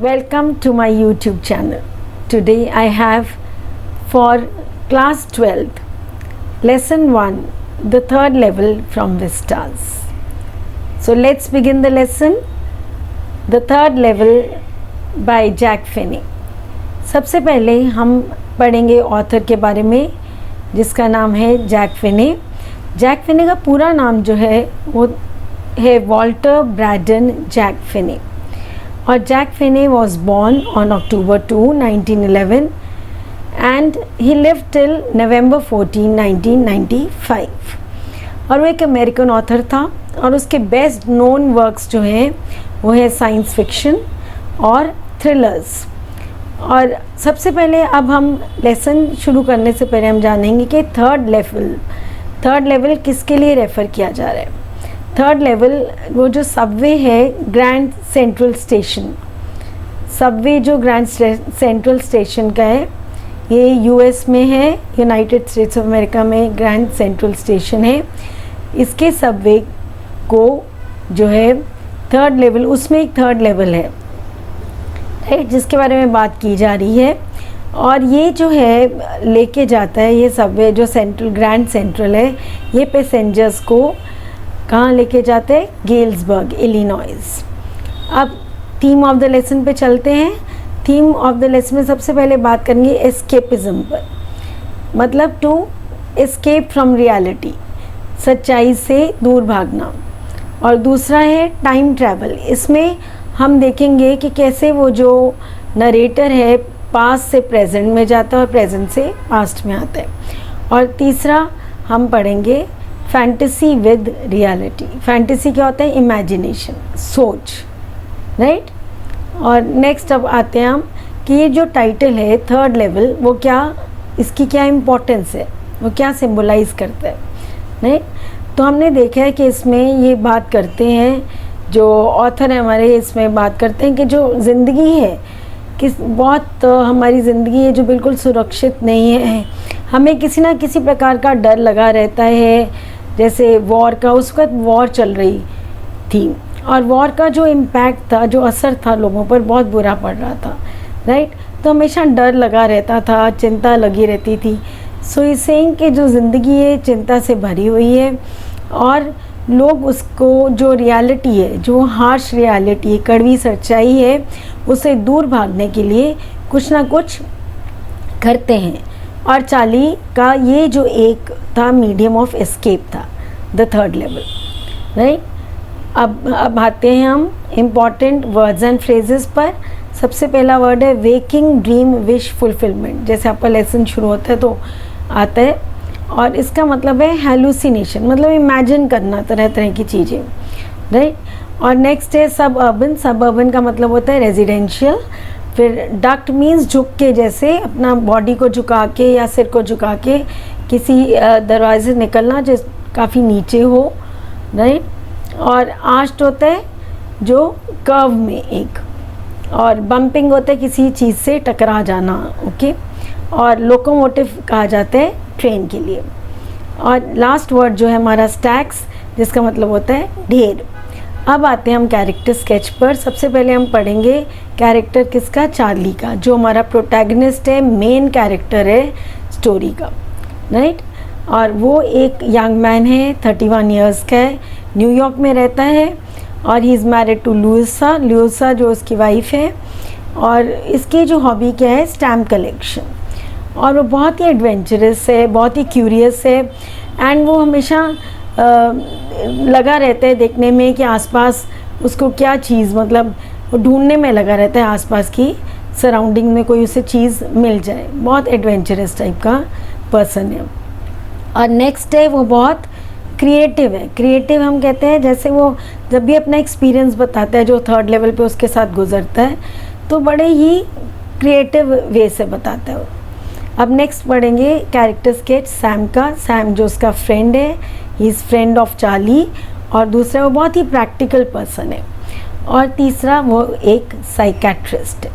Welcome to my YouTube channel. Today I have for class 12 lesson 1 the third level from Vistas. So let's begin the lesson. The third level by Jack Finney. सबसे पहले हम पढ़ेंगे author के बारे में जिसका नाम है जैक फिनी. जैक फिनी का पूरा नाम जो है वो है वॉल्टर ब्रैडन जैक फिनी. और Jack Finney was born on October 2, 1911 and he lived till November 14, 1995. और वो एक अमेरिकन ऑथर था और उसके बेस्ट नोन वर्क्स जो हैं वो है साइंस फिक्शन और थ्रिलर्स. और सबसे पहले अब हम लेसन शुरू करने से पहले हम जानेंगे कि थर्ड लेवल किसके लिए रेफ़र किया जा रहा है. थर्ड लेवल वो जो सबवे है ग्रैंड सेंट्रल स्टेशन. सबवे जो ग्रैंड सेंट्रल स्टेशन का है ये यूएस में है, यूनाइटेड स्टेट्स ऑफ अमेरिका में ग्रैंड सेंट्रल स्टेशन है. इसके सबवे को जो है थर्ड लेवल, उसमें एक थर्ड लेवल है जिसके बारे में बात की जा रही है. और ये जो है लेके जाता है, ये सबवे जो सेंट्रल ग्रैंड सेंट्रल है ये पैसेंजर्स को कहाँ लेके जाते हैं, गेल्सबर्ग इलिनॉइस. अब थीम ऑफ द लेसन पे चलते हैं. थीम ऑफ द लेसन में सबसे पहले बात करेंगे एस्केपिज्म पर, मतलब टू एस्केप फ्रॉम रियलिटी, सच्चाई से दूर भागना. और दूसरा है टाइम ट्रैवल. इसमें हम देखेंगे कि कैसे वो जो नरेटर है पास्ट से प्रेजेंट में जाता है और प्रेजेंट से पास्ट में आता है. और तीसरा हम पढ़ेंगे फैंटेसी विद रियलिटी. फैंटेसी क्या होता है, इमेजिनेशन, सोच, राइट. और नेक्स्ट अब आते हैं हम कि ये जो टाइटल है थर्ड लेवल वो क्या, इसकी क्या इम्पोर्टेंस है, वो क्या सिंबलाइज करता है, राइट. तो हमने देखा है कि इसमें ये बात करते हैं, जो ऑथर है हमारे इसमें बात करते हैं कि जो ज़िंदगी है बहुत हमारी ज़िंदगी है जो बिल्कुल सुरक्षित नहीं है. हमें किसी ना किसी प्रकार का डर लगा रहता है. जैसे वॉर का, उस वक्त वॉर चल रही थी और वॉर का जो इम्पैक्ट था, जो असर था लोगों पर बहुत बुरा पड़ रहा था, राइट. तो हमेशा डर लगा रहता था, चिंता लगी रहती थी. सो इस सेइंग कि जो ज़िंदगी है चिंता से भरी हुई है और लोग उसको जो रियलिटी है, जो हार्श रियलिटी है, कड़वी सच्चाई है, उससे दूर भागने के लिए कुछ ना कुछ करते हैं. और चार्ली का ये जो एक था मीडियम ऑफ एस्केप था, द थर्ड लेवल, राइट. अब आते हैं हम इम्पॉर्टेंट वर्ड्स एंड फ्रेजेस पर. सबसे पहला वर्ड है वेकिंग ड्रीम विश फुलफिलमेंट. जैसे आपका लेसन शुरू होता है तो आता है और इसका मतलब है हेलुसिनेशन, मतलब इमेजिन करना तरह तरह की चीज़ें, राइट. और नेक्स्ट है सब अर्बन. सब अर्बन का मतलब होता है रेजिडेंशियल. फिर डक्ट मीन्स झुक के, जैसे अपना बॉडी को झुका के या सिर को झुका के किसी दरवाजे से निकलना जो काफ़ी नीचे हो, राइट. और आस्ट होता है जो कर्व में एक, और बम्पिंग होता है किसी चीज़ से टकरा जाना, ओके. और लोकोमोटिव कहा जाता है ट्रेन के लिए. और लास्ट वर्ड जो है हमारा स्टैक्स, जिसका मतलब होता है ढेर. अब आते हैं हम कैरेक्टर स्केच पर. सबसे पहले हम पढ़ेंगे कैरेक्टर किसका, चार्ली का, जो हमारा प्रोटैगनिस्ट है, मेन कैरेक्टर है स्टोरी का, राइट. और वो एक यंग मैन है, 31 ईयर्स का है, न्यूयॉर्क में रहता है और he is married to Louisa. Louisa जो उसकी वाइफ है. और इसकी जो हॉबी क्या है, स्टैम्प कलेक्शन. और वो बहुत ही एडवेंचरस है, बहुत ही क्यूरियस है एंड वो हमेशा लगा रहता है देखने में कि आसपास उसको क्या चीज़, मतलब वो ढूंढने में लगा रहता है आसपास की सराउंडिंग में कोई उसे चीज़ मिल जाए. बहुत एडवेंचरस टाइप का पर्सन है. और नेक्स्ट है वो बहुत क्रिएटिव है. क्रिएटिव हम कहते हैं जैसे वो जब भी अपना एक्सपीरियंस बताता है जो थर्ड लेवल पे उसके साथ गुजरता है तो बड़े ही क्रिएटिव वे से बताता है. अब नेक्स्ट पढ़ेंगे कैरेक्टर स्केच सैम का. सैम जो उसका फ्रेंड है, he is friend of Charlie. और दूसरा वो बहुत ही प्रैक्टिकल पर्सन है. और तीसरा वो एक साइकेट्रिस्ट है,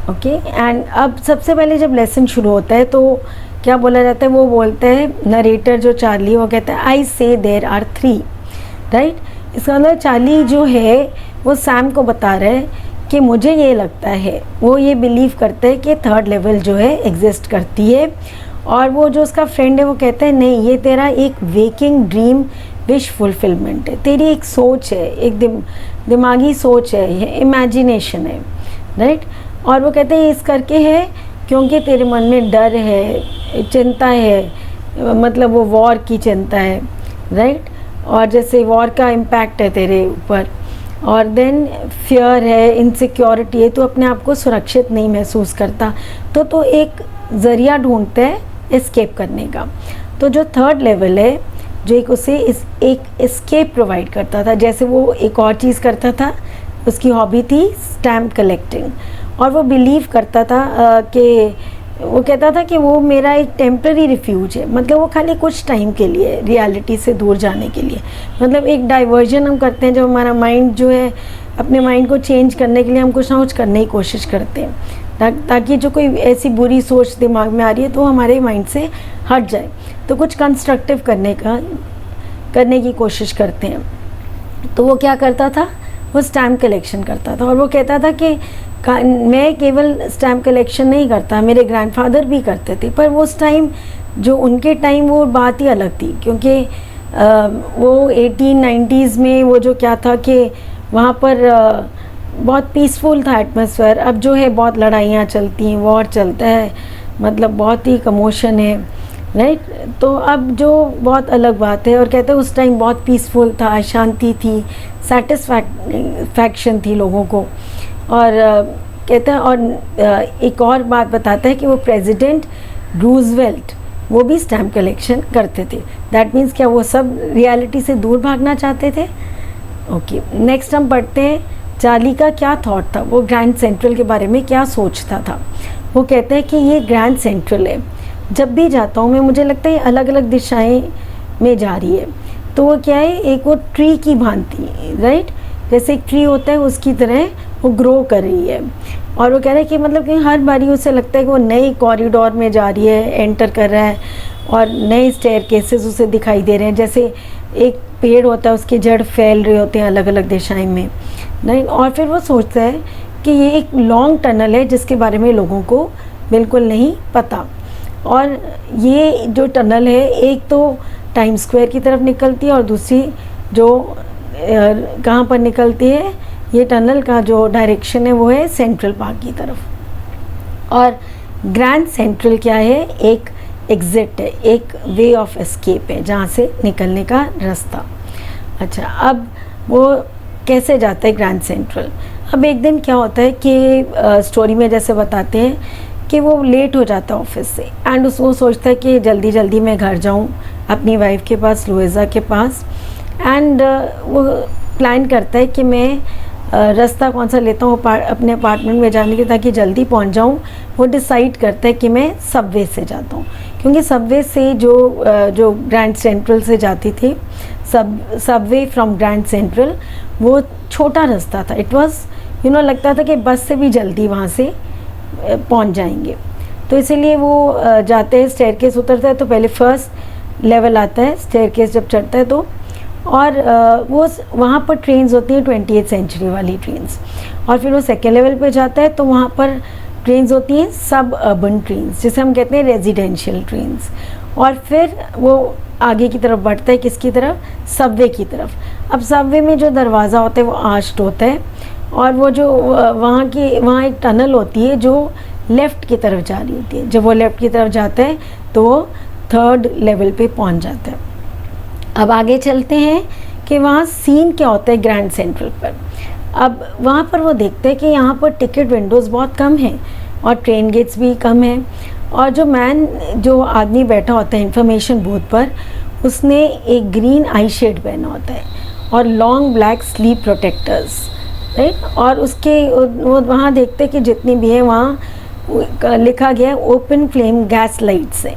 ओके. एंड अब सबसे पहले जब लेसन शुरू होता है तो क्या बोला जाता है, वो बोलता है नरेटर जो चार्ली, वो कहता है आई से देर आर 3, राइट. इसका मतलब चार्ली जो है वो सैम को बता रहा है कि मुझे ये लगता है, वो ये बिलीव करते हैं कि थर्ड लेवल जो है एग्जिस्ट करती है। और वो जो उसका फ्रेंड है वो कहता है नहीं, ये तेरा एक वेकिंग ड्रीम विश फुलफिलमेंट है, तेरी एक सोच है, एक दिमागी सोच है, ये इमेजिनेशन है, राइट। और वो कहते हैं इस करके है क्योंकि तेरे मन में डर है, चिंता है, मतलब वो वॉर की चिंता है, राइट। और जैसे वॉर का इम्पैक्ट है तेरे ऊपर, और देन फियर है, इनसिक्योरिटी है, तो अपने आप को सुरक्षित नहीं महसूस करता, तो एक ज़रिया ढूंढते हैं एस्केप करने का। तो जो थर्ड लेवल है जो एक उसे एक एस्केप प्रोवाइड करता था। जैसे वो एक और चीज़ करता था, उसकी हॉबी थी स्टैम्प कलेक्टिंग, और वो बिलीव करता था कि वो कहता था कि वो मेरा एक टेम्प्रेरी रिफ्यूज है, मतलब वो खाली कुछ टाइम के लिए, रियलिटी से दूर जाने के लिए, मतलब एक डाइवर्जन हम करते हैं जब हमारा माइंड जो है, अपने माइंड को चेंज करने के लिए हम कुछ ना कुछ करने की कोशिश करते हैं ताकि जो कोई ऐसी बुरी सोच दिमाग में आ रही है तो हमारे माइंड से हट जाए, तो कुछ कंस्ट्रक्टिव करने की कोशिश करते हैं। तो वो क्या करता था, वो स्टैम्प कलेक्शन करता था, और वो कहता था कि मैं केवल स्टैम्प कलेक्शन नहीं करता, मेरे ग्रैंडफादर भी करते थे, पर उस टाइम जो उनके टाइम वो बात ही अलग थी, क्योंकि वो 1890s में वो जो क्या था कि वहाँ पर बहुत पीसफुल था एटमॉस्फेयर। अब जो है बहुत लड़ाइयाँ चलती हैं, वॉर चलता है, मतलब बहुत ही कमोशन है, राइट। तो अब जो बहुत अलग बात है, और कहते हैं उस टाइम बहुत पीसफुल था, शांति थी, सेटिस्फैक्शन थी लोगों को। और कहते हैं, और एक और बात बताता है कि वो प्रेसिडेंट रूजवेल्ट वो भी स्टैम्प कलेक्शन करते थे। दैट मीन्स क्या वो सब रियलिटी से दूर भागना चाहते थे। ओके, नेक्स्ट हम पढ़ते हैं चार्ली का क्या थॉट था, वो ग्रैंड सेंट्रल के बारे में क्या सोचता था। वो कहते हैं कि ये ग्रैंड सेंट्रल है, जब भी जाता हूँ मैं, मुझे लगता है अलग अलग दिशाएं में जा रही है। तो वो क्या है, एक वो ट्री की भांति, राइट, जैसे एक ट्री होता है उसकी तरह वो ग्रो कर रही है। और वो कह रहे हैं कि मतलब कि हर बारी उसे लगता है कि वो नई कॉरिडोर में जा रही है, एंटर कर रहा है, और नए स्टेयरकेसेस उसे दिखाई दे रहे हैं। जैसे एक पेड़ होता है, उसके जड़ फैल रहे होते हैं अलग अलग दिशाएं में, नहीं। और फिर वो सोचता है कि ये एक लॉन्ग टनल है जिसके बारे में लोगों को बिल्कुल नहीं पता। और ये जो टनल है, एक तो टाइम स्क्वायर की तरफ निकलती है, और दूसरी जो कहाँ पर निकलती है, ये टनल का जो डायरेक्शन है वो है सेंट्रल पार्क की तरफ। और ग्रैंड सेंट्रल क्या है, एक एग्जिट है, एक वे ऑफ एस्केप है, जहाँ से निकलने का रास्ता। अच्छा, अब वो कैसे जाता है ग्रैंड सेंट्रल। अब एक दिन क्या होता है कि स्टोरी में जैसे बताते हैं कि वो लेट हो जाता है ऑफिस से, एंड वो सोचता है कि जल्दी जल्दी मैं घर जाऊँ अपनी वाइफ के पास, लुइजा के पास। एंड वो प्लान करता है कि मैं रास्ता कौन सा लेता हूँ अपने अपार्टमेंट में जाने के, ताकि जल्दी पहुँच जाऊँ। वो डिसाइड करता है कि मैं सबवे से जाता हूँ, क्योंकि सबवे से जो ग्रैंड सेंट्रल से जाती थी, सबवे फ्रॉम ग्रैंड सेंट्रल, वो छोटा रास्ता था। इट वाज लगता था कि बस से भी जल्दी वहाँ से पहुँच जाएंगे। तो इसीलिए वो जाते हैं, स्टेयरकेस उतरता है तो पहले फर्स्ट लेवल आता है स्टेयरकेस जब चढ़ता है तो, और वो वहाँ पर ट्रेन्स होती हैं 20th सेंचुरी वाली ट्रेन्स। और फिर वो सेकेंड लेवल पे जाता है तो वहाँ पर ट्रेन्स होती हैं सब अर्बन ट्रेन्स, जिसे हम कहते हैं रेजिडेंशियल ट्रेन्स। और फिर वो आगे की तरफ बढ़ता है, किसकी तरफ, सबवे की तरफ। अब सबवे में जो दरवाज़ा होता है वो आर्च्ड होता है, और वो जो वहाँ एक टनल होती है जो लेफ़्ट की तरफ जा रही होती है। जब वो लेफ़्ट की तरफ जाता है तो वो थर्ड लेवल पे पहुँच जाता है। अब आगे चलते हैं कि वहाँ सीन क्या होता है ग्रैंड सेंट्रल पर। अब वहाँ पर वो देखते हैं कि यहाँ पर टिकट विंडोज़ बहुत कम हैं, और ट्रेन गेट्स भी कम हैं, और जो आदमी बैठा होता है इंफॉर्मेशन बूथ पर, उसने एक ग्रीन आई शेड पहना होता है और long black sleep protectors, right. और वो वहाँ देखते हैं कि जितनी भी है वहाँ लिखा गया है ओपन फ्लेम गैस लाइट्स है,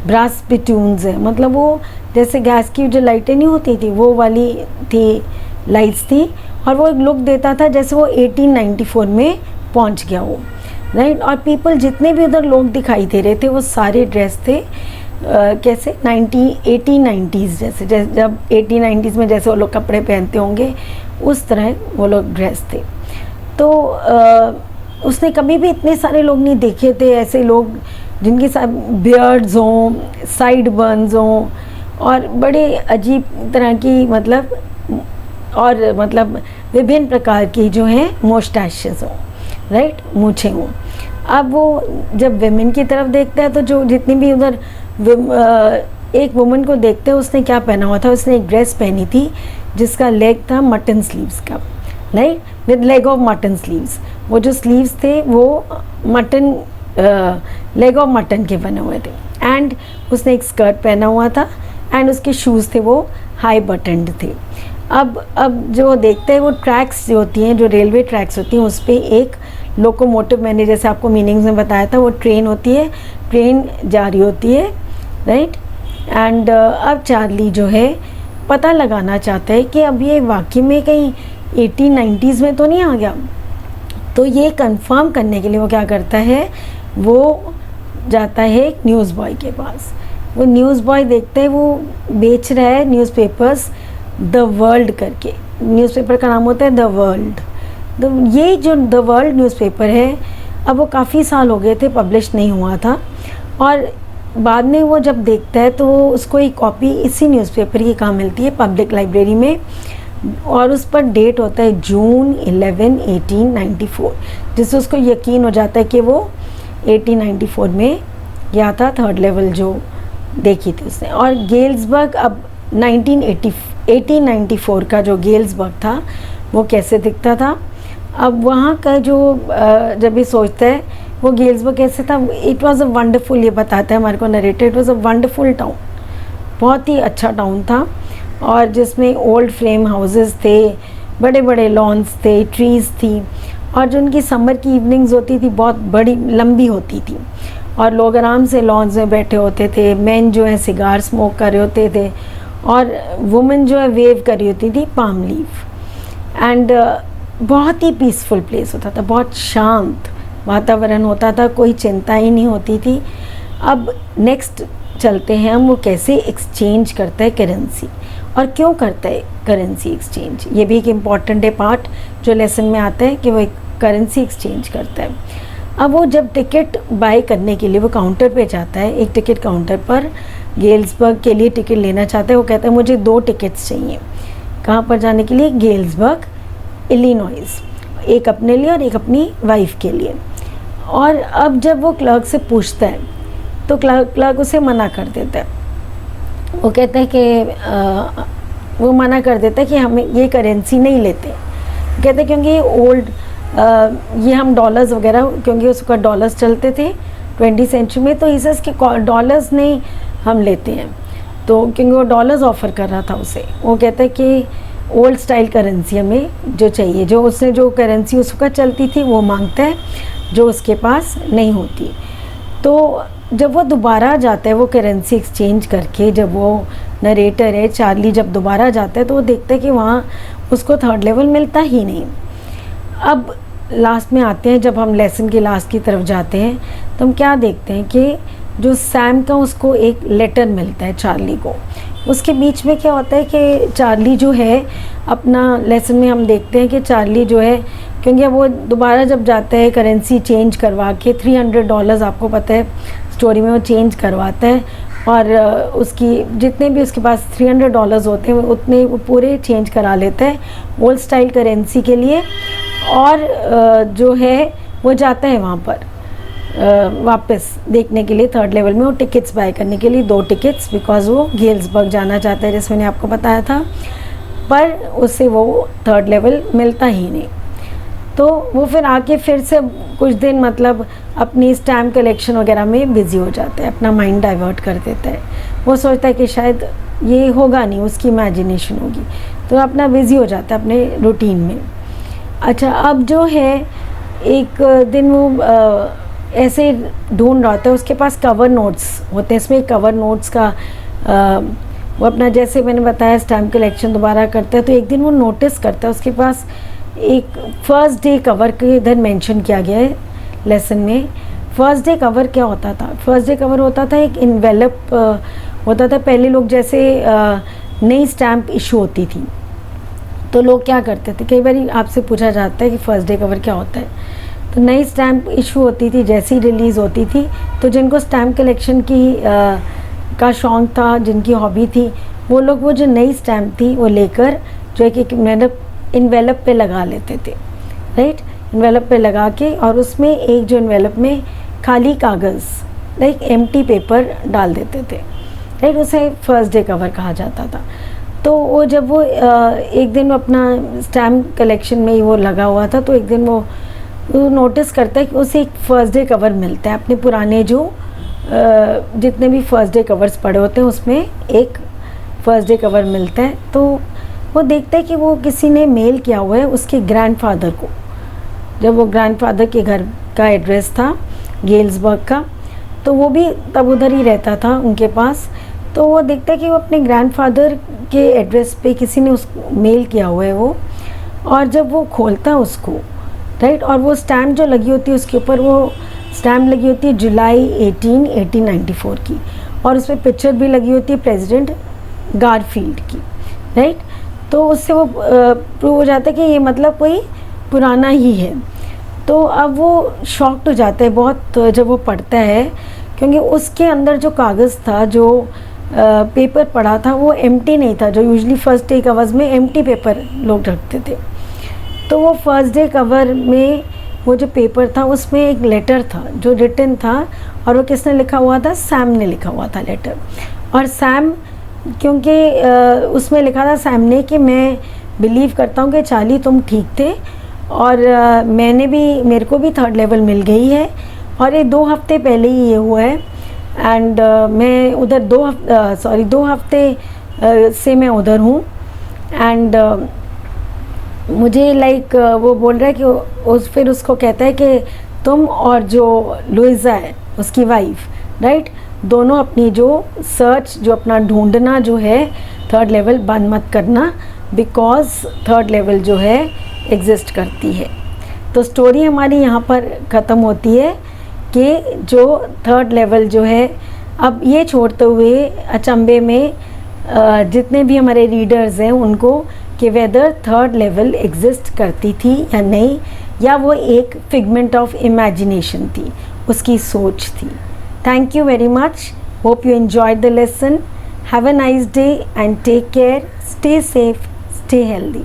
ब्रास पिट्यून्स है, मतलब वो जैसे गैस की जो लाइटें नहीं होती थी वो वाली थी, लाइट्स थी। और वो एक लुक देता था जैसे वो 1894 में पहुंच गया हो, राइट। और पीपल जितने भी उधर लोग दिखाई दे रहे थे वो सारे ड्रेस थे कैसे 1890s जैसे जब 1890s में जैसे वो लोग कपड़े पहनते होंगे उस तरह वो लोग ड्रेस थे। तो उसने कभी भी इतने सारे लोग नहीं देखे थे, ऐसे लोग जिनके साथ बियर्ड्स हों, साइड बर्न्स हों और बड़े अजीब तरह की मतलब विभिन्न प्रकार की जो हैं मोस्टैशेस हों, राइट, मूछें हों। अब वो जब विमेन की तरफ देखता है तो जो जितनी भी उधर एक वुमन को देखते हैं, उसने क्या पहना हुआ था, उसने एक ड्रेस पहनी थी जिसका लेग था मटन स्लीव्स का, right, with leg of mutton sleeves. वो जो स्लीव्स थे वो मटन लेग ऑफ मटन के बने हुए थे। एंड उसने एक स्कर्ट पहना हुआ था एंड उसके शूज़ थे वो हाई बटन्ड थे। अब जो देखते हैं वो ट्रैक्स जो होती हैं, जो रेलवे ट्रैक्स होती हैं, उस पर एक लोकोमोटिव, मैंने जैसे आपको मीनिंग्स में बताया था, वो ट्रेन होती है, ट्रेन जा रही होती है, राइट। एंड अब चार्ली जो है पता लगाना चाहता है कि अब ये वाकई में कहीं 1890s में तो नहीं आ गया। तो ये कंफर्म करने के लिए वो क्या करता है, वो जाता है एक न्यूज़ बॉय के पास। वो न्यूज़ बॉय देखते हैं वो बेच रहा है न्यूज़पेपर्स, द वर्ल्ड करके न्यूज़पेपर का नाम होता है, द वर्ल्ड। तो ये जो द वर्ल्ड न्यूज़पेपर है, अब वो काफ़ी साल हो गए थे पब्लिश नहीं हुआ था, और बाद में वो जब देखता है तो उसको एक कॉपी इसी न्यूज़पेपर की कहाँ मिलती है, पब्लिक लाइब्रेरी में, और उस पर डेट होता है जून 11, 1894, जिससे उसको यकीन हो जाता है कि वो 1894 में गया था, थर्ड लेवल जो देखी थी उसने। और गेल्सबर्ग अब 1894 का जो गेल्सबर्ग था वो कैसे दिखता था, अब वहाँ का जो जब ये सोचता है वो गेल्सबर्ग कैसे था, इट वाज अ वंडरफुल, ये बताता है हमारे को narrator, it was a wonderful town, बहुत ही अच्छा टाउन था, और जिसमें ओल्ड फ्रेम हाउसेस थे, बड़े बड़े लॉन्स थे, ट्रीज़ थी, और जो उनकी समर की इवनिंग्स होती थी बहुत बड़ी लंबी होती थी, और लोग आराम से लॉन्स में बैठे होते थे, मेन जो है सिगार स्मोक कर रहे होते थे, और वुमेन जो है वेव कर रही होती थी पाम लीफ। एंड बहुत ही पीसफुल प्लेस होता था, बहुत शांत वातावरण होता था, कोई चिंता ही नहीं होती थी। अब नेक्स्ट चलते हैं हम, वो कैसे एक्सचेंज करता है करेंसी और क्यों करता है करेंसी एक्सचेंज। ये भी एक इम्पॉर्टेंट है पार्ट जो लेसन में आता है कि वो एक करेंसी एक्सचेंज करता है। अब वो जब टिकट बाय करने के लिए वो काउंटर पे जाता है, एक टिकट काउंटर पर गेल्सबर्ग के लिए टिकट लेना चाहता है। वो कहता है मुझे 2 टिकट्स चाहिए, कहाँ पर जाने के लिए, गेल्सबर्ग इलिनॉइस, एक अपने लिए और एक अपनी वाइफ के लिए। और अब जब वो क्लर्क से पूछता है तो क्लर्क उसे मना कर देता है। वो कहता है कि वो मना कर देता है कि हमें ये करेंसी नहीं लेते, कहते हैं क्योंकि ओल्ड ये हम डॉलर्स वगैरह, क्योंकि उसका डॉलर्स चलते थे 20वीं सेंचुरी में, तो इसे के डॉलर्स नहीं हम लेते हैं, तो क्योंकि वो डॉलर्स ऑफ़र कर रहा था उसे। वो कहता है कि ओल्ड स्टाइल करेंसी हमें जो चाहिए, जो उसने जो करेंसी उसका चलती थी वो मांगता है, जो उसके पास नहीं होती। तो जब वो दोबारा जाता है वो करेंसी एक्सचेंज करके, जब वो नरेटर है चार्ली जब दोबारा जाता है तो वो देखता है कि वहाँ उसको थर्ड लेवल मिलता ही नहीं। अब लास्ट में आते हैं, जब हम लेसन के लास्ट की तरफ जाते हैं तो हम क्या देखते हैं कि जो सैम का उसको एक लेटर मिलता है चार्ली को। उसके बीच में क्या होता है कि चार्ली जो है अपना लेसन में हम देखते हैं कि चार्ली जो है, क्योंकि वो दोबारा जब जाता है करेंसी चेंज करवा के $300 आपको पता है स्टोरी में वो चेंज करवाता है, और उसकी जितने भी उसके पास $300 होते हैं उतने वो पूरे चेंज करा लेता है ओल्ड स्टाइल करेंसी के लिए। और जो है वो जाता है वहाँ पर वापस देखने के लिए थर्ड लेवल में, वो टिकट्स बाय करने के लिए 2 टिकट्स, बिकॉज वो गेल्सबर्ग जाना चाहता है जैसे मैंने आपको बताया था, पर उससे वो थर्ड लेवल मिलता ही नहीं। तो वो फिर आके फिर से कुछ दिन मतलब अपनी स्टैम्प कलेक्शन वगैरह में बिज़ी हो जाता है, अपना माइंड डाइवर्ट कर देता है। वो सोचता है कि शायद ये होगा नहीं, उसकी इमेजिनेशन होगी, तो अपना बिज़ी हो जाता है अपने रूटीन में। अच्छा, अब जो है एक दिन वो ऐसे ढूंढ रहा था, उसके पास कवर नोट्स होते हैं, इसमें कवर नोट्स का वो अपना जैसे मैंने बताया स्टैम्प कलेक्शन दोबारा करता है, तो एक दिन वो नोटिस करता है उसके पास एक फर्स्ट डे कवर के इधर मेंशन किया गया है लेसन में। फर्स्ट डे कवर क्या होता था, फर्स्ट डे कवर होता था एक इन्वेलप होता था। पहले लोग जैसे नई स्टैम्प इशू होती थी तो लोग क्या करते थे, कई बार आपसे पूछा जाता है कि फर्स्ट डे कवर क्या होता है, तो नई स्टैम्प इशू होती थी, जैसी रिलीज़ होती थी तो जिनको स्टैम्प कलेक्शन की का शौक़ था, जिनकी हॉबी थी, वो लोग वो जो नई स्टैम्प थी वो लेकर जो एक मतलब इन्वेलप पे लगा लेते थे, राइट। इन्वेलप पे लगा के और उसमें एक जो इन्वेलप में खाली कागज़ लाइक एम्प्टी पेपर डाल देते थे, राइट। उसे फर्स्ट डे कवर कहा जाता था। तो वो जब वो एक दिन अपना स्टैम्प कलेक्शन में ही वो लगा हुआ था, तो एक दिन वो नोटिस करता है कि उसे एक फर्स्ट डे कवर मिलता है, अपने पुराने जो जितने भी फर्स्ट डे कवर्स पड़े होते हैं उसमें एक फर्स्ट डे कवर मिलता है। तो वो देखता है कि वो किसी ने मेल किया हुआ है उसके ग्रैंडफादर को, जब वो ग्रैंडफादर के घर का एड्रेस था गेल्सबर्ग का, तो वो भी तब उधर ही रहता था उनके पास। तो वो देखता है कि वो अपने ग्रैंडफादर के एड्रेस पे किसी ने उस मेल किया हुआ है वो, और जब वो खोलता है उसको, राइट, और वो स्टैम्प जो लगी होती है उसके ऊपर वो स्टैम्प लगी होती है जुलाई 1894 की, और उसमें पिक्चर भी लगी होती है प्रेसिडेंट गारफील्ड की, राइट। तो उससे वो प्रूव हो जाता है कि ये मतलब कोई पुराना ही है। तो अब वो शॉक्ड हो जाता है बहुत जब वो पढ़ता है, क्योंकि उसके अंदर जो कागज़ था, जो पेपर पड़ा था, वो एम्प्टी नहीं था, जो यूजुअली फर्स्ट डे कवर्स में एम्प्टी पेपर लोग रखते थे। तो वो फर्स्ट डे कवर में वो जो पेपर था उसमें एक लेटर था जो रिटन था, और वो किसने लिखा हुआ था, सैम ने लिखा हुआ था लेटर। और सैम, क्योंकि उसमें लिखा था सैम ने कि मैं बिलीव करता हूँ कि चार्ली तुम ठीक थे, और मेरे को भी थर्ड लेवल मिल गई है, और ये 2 हफ्ते पहले ही ये हुआ है, एंड मैं उधर 2 हफ्ते से मैं उधर हूँ, एंड मुझे लाइक वो बोल रहा है कि फिर उसको कहता है कि तुम और जो लुइजा है उसकी वाइफ, राइट, दोनों अपनी जो सर्च, जो अपना ढूंढना जो है थर्ड लेवल, बंद मत करना, बिकॉज थर्ड लेवल जो है एग्जिस्ट करती है। तो स्टोरी हमारी यहाँ पर ख़त्म होती है कि जो थर्ड लेवल जो है, अब ये छोड़ते हुए अचंभे में जितने भी हमारे रीडर्स हैं उनको, कि वेदर थर्ड लेवल एग्जिस्ट करती थी या नहीं, या वो एक फिगमेंट ऑफ इमेजिनेशन थी, उसकी सोच थी। Thank you very much, hope you enjoyed the lesson. Have a nice day and take care, stay safe, stay healthy.